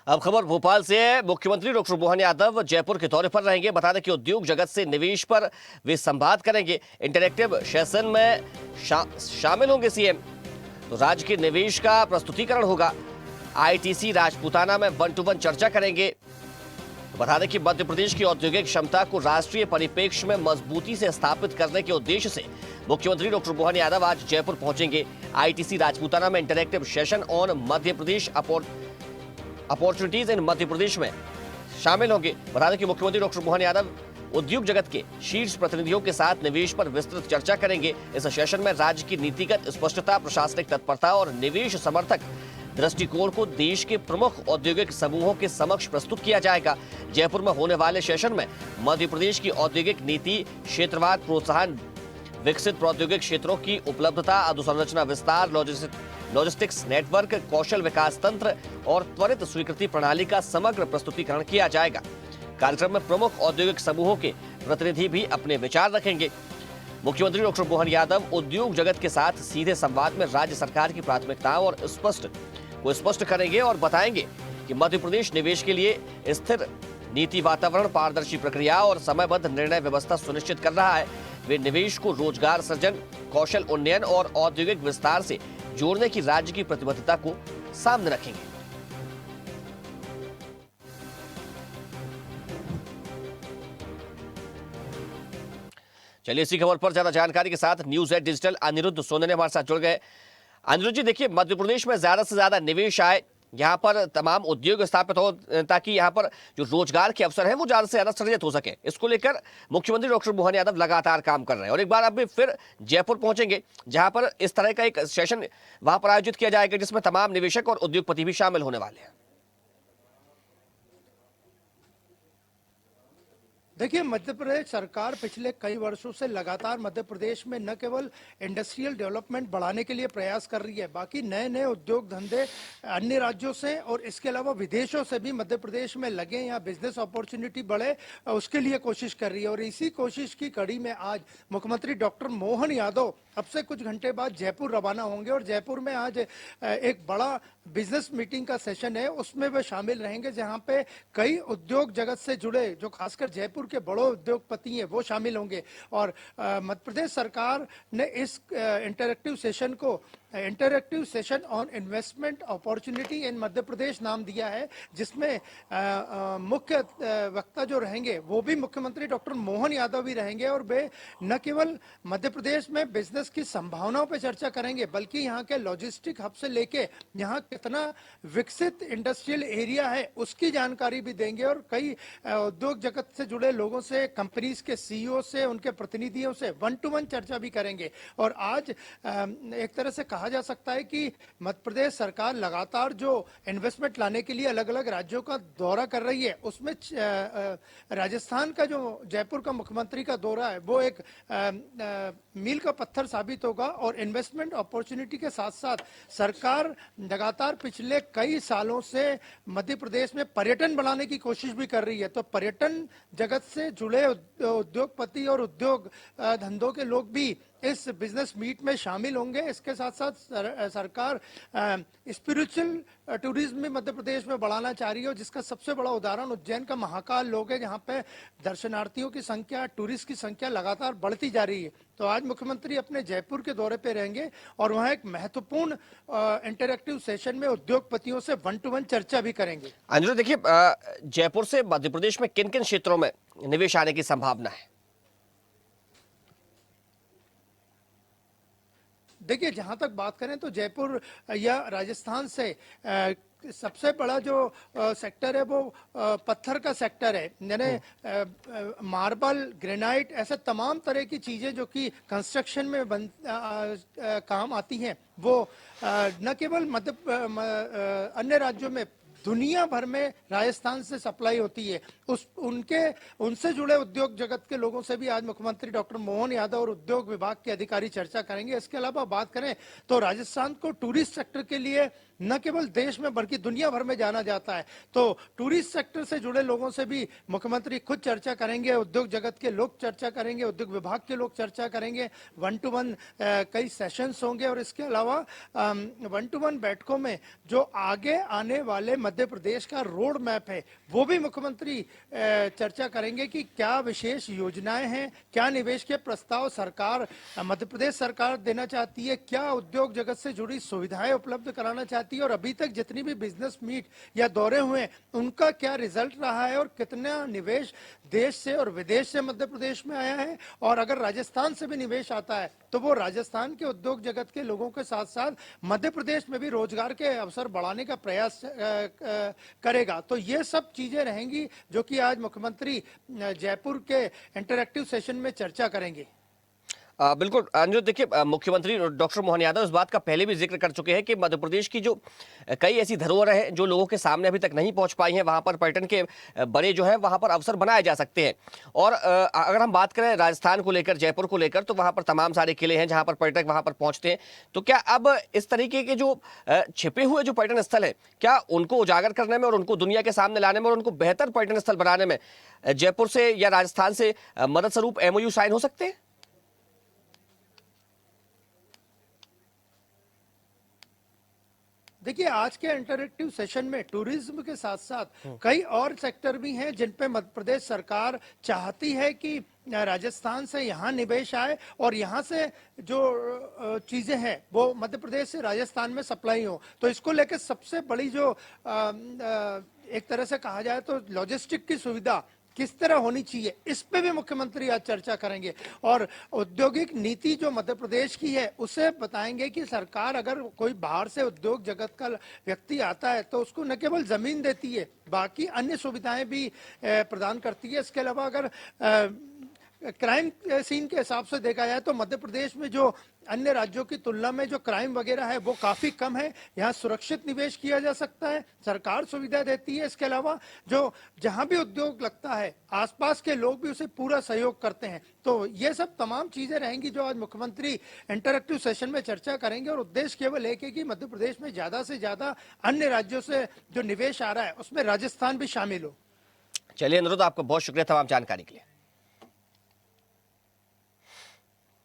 अब खबर भोपाल से है। मुख्यमंत्री डॉक्टर मोहन यादव जयपुर के दौरे पर रहेंगे। बता दें कि उद्योग जगत से निवेश पर वे संवाद करेंगे। इंटरैक्टिव सेशन में शामिल होंगे सीएम। तो राज्य के निवेश का प्रस्तुतिकरण होगा। आईटीसी राजपूताना में 1-to-1 चर्चा करेंगे। बता दें कि मध्य प्रदेश की औद्योगिक क्षमता को राष्ट्रीय परिप्रेक्ष्य में मजबूती से स्थापित करने के उद्देश्य से मुख्यमंत्री डॉक्टर मोहन यादव आज जयपुर पहुंचेंगे। आईटीसी राजपूताना में interactive session on Madhya Pradesh opportunities in Madhya Pradesh में शामिल होंगे। बता दें कि मुख्यमंत्री डॉक्टर मोहन यादव उद्योग जगत के शीर्ष प्रतिनिधियों के साथ निवेश पर विस्तृत चर्चा करेंगे। इस सेशन में राज्य की नीतिगत स्पष्टता, प्रशासनिक तत्परता और निवेश समर्थक दृष्टिकोण को देश के प्रमुख औद्योगिक समूहों के समक्ष प्रस्तुत किया जाएगा। जयपुर में होने वाले सेशन में मध्य प्रदेश की औद्योगिक नीति, क्षेत्रवाद प्रोत्साहन, विकसित प्रौद्योगिक क्षेत्रों की उपलब्धता, अधोसंरचना विस्तार, लॉजिस्टिक्स नेटवर्क, कौशल विकास तंत्र और त्वरित स्वीकृति प्रणाली का समग्र प्रस्तुतिकरण किया जाएगा। कार्यक्रम में प्रमुख औद्योगिक समूहों के प्रतिनिधि भी अपने विचार रखेंगे। मुख्यमंत्री डॉक्टर मोहन यादव उद्योग जगत के साथ सीधे संवाद में राज्य सरकार की प्राथमिकताओं और स्पष्ट करेंगे और बताएंगे कि मध्य प्रदेश निवेश के लिए स्थिर नीति वातावरण, पारदर्शी प्रक्रिया और समयबद्ध निर्णय व्यवस्था सुनिश्चित कर रहा है। वे निवेश को रोजगार सृजन, कौशल उन्नयन और औद्योगिक विस्तार से जोड़ने की राज्य की प्रतिबद्धता को सामने रखेंगे। चलिए, इसी खबर पर ज्यादा जानकारी के साथ न्यूज़8 डिजिटल अनिरुद्ध सोने हमारे साथ जुड़ गए। अनिरुद्ध जी, देखिए, मध्य प्रदेश में ज्यादा से ज्यादा निवेश आए, यहाँ पर तमाम उद्योग स्थापित हो, ताकि यहाँ पर जो रोजगार के अवसर हैं वो ज्यादा से ज्यादा सृजित हो सके। इसको लेकर मुख्यमंत्री डॉक्टर मोहन यादव लगातार काम कर रहे हैं और एक बार अब फिर जयपुर पहुंचेंगे, जहां पर इस तरह का एक सेशन वहां पर आयोजित किया जाएगा जिसमें तमाम निवेशक और उद्योगपति भी शामिल होने वाले हैं। देखिए, मध्य प्रदेश सरकार पिछले कई वर्षों से लगातार मध्य प्रदेश में न केवल इंडस्ट्रियल डेवलपमेंट बढ़ाने के लिए प्रयास कर रही है, बाकी नए नए उद्योग धंधे अन्य राज्यों से और इसके अलावा विदेशों से भी मध्य प्रदेश में लगे या बिजनेस अपॉर्चुनिटी बढ़े, उसके लिए कोशिश कर रही है। और इसी कोशिश की कड़ी में आज मुख्यमंत्री डॉक्टर मोहन यादव अब से कुछ घंटे बाद जयपुर रवाना होंगे और जयपुर में आज एक बड़ा बिजनेस मीटिंग का सेशन है, उसमें वे शामिल रहेंगे, जहां पे कई उद्योग जगत से जुड़े जो खासकर जयपुर के बड़े उद्योगपति हैं वो शामिल होंगे। और मध्य प्रदेश सरकार ने इस interactive session on investment opportunity in Madhya Pradesh नाम दिया है, जिसमें मुख्य वक्ता जो रहेंगे वो भी मुख्यमंत्री डॉक्टर मोहन यादव भी रहेंगे। और वे न केवल मध्य प्रदेश में बिजनेस की संभावनाओं पर चर्चा करेंगे, बल्कि यहाँ के लॉजिस्टिक हब से लेके यहाँ कितना विकसित इंडस्ट्रियल एरिया है उसकी जानकारी भी देंगे। और कई उद्योग जगत से जुड़े लोगों से, कंपनीज के सीईओ से, उनके प्रतिनिधियों से 1-to-1 चर्चा भी करेंगे। और आज एक तरह से कहा जा सकता है कि मध्य प्रदेश सरकार लगातार जो इन्वेस्टमेंट लाने के लिए अलग अलग राज्यों का दौरा कर रही है, उसमें राजस्थान का जो जयपुर का मुख्यमंत्री का दौरा है वो एक मील का पत्थर साबित होगा। और इन्वेस्टमेंट अपॉर्चुनिटी के साथ साथ सरकार लगातार पिछले कई सालों से मध्य प्रदेश में पर्यटन बढ़ाने की कोशिश भी कर रही है। तो पर्यटन जगत से जुड़े उद्योगपति और उद्योग धंधों के लोग भी इस बिजनेस मीट में शामिल होंगे। इसके साथ साथ सरकार स्पिरिचुअल टूरिज्म में मध्य प्रदेश में बढ़ाना चाह रही है, जिसका सबसे बड़ा उदाहरण उज्जैन का महाकाल लोक है, जहां पे दर्शनार्थियों की संख्या, टूरिस्ट की संख्या लगातार बढ़ती जा रही है। तो आज मुख्यमंत्री अपने जयपुर के दौरे पे रहेंगे और वहां एक महत्वपूर्ण इंटरैक्टिव सेशन में उद्योगपतियों से 1-to-1 चर्चा भी करेंगे। अंजुल, देखिए, जयपुर से मध्य प्रदेश में किन किन क्षेत्रों में निवेश आने की संभावना है? देखिए, जहां तक बात करें तो जयपुर या राजस्थान से सबसे बड़ा जो सेक्टर है वो पत्थर का सेक्टर है, यानी मार्बल, ग्रेनाइट, ऐसे तमाम तरह की चीजें जो कि कंस्ट्रक्शन में काम आती हैं, वो न केवल अन्य राज्यों में, दुनिया भर में राजस्थान से सप्लाई होती है। उनसे जुड़े उद्योग जगत के लोगों से भी आज मुख्यमंत्री डॉक्टर मोहन यादव और उद्योग विभाग के अधिकारी चर्चा करेंगे। इसके अलावा बात करें तो राजस्थान को टूरिस्ट सेक्टर के लिए न केवल देश में बल्कि दुनिया भर में जाना जाता है। तो टूरिस्ट सेक्टर से जुड़े लोगों से भी मुख्यमंत्री खुद चर्चा करेंगे, उद्योग जगत के लोग चर्चा करेंगे, उद्योग विभाग के लोग चर्चा करेंगे, 1-to-1 कई सेशंस होंगे और इसके अलावा 1-to-1 बैठकों में जो आगे आने वाले मध्य प्रदेश का रोड मैप है वो भी मुख्यमंत्री चर्चा करेंगे कि क्या विशेष योजनाएं हैं, क्या निवेश के प्रस्ताव सरकार मध्य प्रदेश सरकार देना चाहती है, क्या उद्योग जगत से जुड़ी सुविधाएं उपलब्ध कराना चाहती है और अभी तक जितनी भी बिजनेस मीट या दौरे हुए उनका क्या रिजल्ट रहा है और कितना निवेश देश से और विदेश से मध्य प्रदेश में आया है। और अगर राजस्थान से भी निवेश आता है तो वो राजस्थान के उद्योग जगत के लोगों के साथ साथ मध्य प्रदेश में भी रोजगार के अवसर बढ़ाने का प्रयास करेगा। तो ये सब चीजें रहेंगी जो कि आज मुख्यमंत्री जयपुर के इंटरैक्टिव सेशन में चर्चा करेंगे। बिल्कुल अंजुत, देखिए मुख्यमंत्री डॉक्टर मोहन यादव इस बात का पहले भी जिक्र कर चुके हैं कि मध्य प्रदेश की जो कई ऐसी धरोहर है जो लोगों के सामने अभी तक नहीं पहुंच पाई हैं, वहां पर पर्यटन के बड़े जो है वहां पर अवसर बनाए जा सकते हैं। और अगर हम बात करें राजस्थान को लेकर, जयपुर को लेकर, तो वहां पर तमाम सारे किले हैं जहां पर पर्यटक वहां पर पहुंचते हैं। तो क्या अब इस तरीके के जो छिपे हुए जो पर्यटन स्थल है, क्या उनको उजागर करने में और उनको दुनिया के सामने लाने में और उनको बेहतर पर्यटन स्थल बनाने में जयपुर से या राजस्थान से मदद स्वरूप MOU साइन हो सकते हैं? देखिए, आज के इंटरैक्टिव सेशन में टूरिज्म के साथ साथ कई और सेक्टर भी हैं जिन पे मध्य प्रदेश सरकार चाहती है कि राजस्थान से यहाँ निवेश आए और यहाँ से जो चीजें हैं वो मध्य प्रदेश से राजस्थान में सप्लाई हो। तो इसको लेकर सबसे बड़ी जो एक तरह से कहा जाए तो लॉजिस्टिक की सुविधा किस तरह होनी चाहिए, इस पे भी मुख्यमंत्री आज चर्चा करेंगे। और औद्योगिक नीति जो मध्य प्रदेश की है उसे बताएंगे कि सरकार अगर कोई बाहर से उद्योग जगत का व्यक्ति आता है तो उसको न केवल जमीन देती है, बाकी अन्य सुविधाएं भी प्रदान करती है। इसके अलावा अगर क्राइम सीन के हिसाब से देखा जाए तो मध्य प्रदेश में जो अन्य राज्यों की तुलना में जो क्राइम वगैरह है वो काफी कम है। यहाँ सुरक्षित निवेश किया जा सकता है, सरकार सुविधा देती है। इसके अलावा जो जहां भी उद्योग लगता है आसपास के लोग भी उसे पूरा सहयोग करते हैं। तो ये सब तमाम चीजें रहेंगी जो आज मुख्यमंत्री इंटरैक्टिव सेशन में चर्चा करेंगे और उद्देश्य केवल एक है कि मध्य प्रदेश में ज्यादा से ज्यादा अन्य राज्यों से जो निवेश आ रहा है उसमें राजस्थान भी शामिल हो। चलिए अनिरुद्ध, आपका बहुत शुक्रिया तमाम जानकारी के लिए।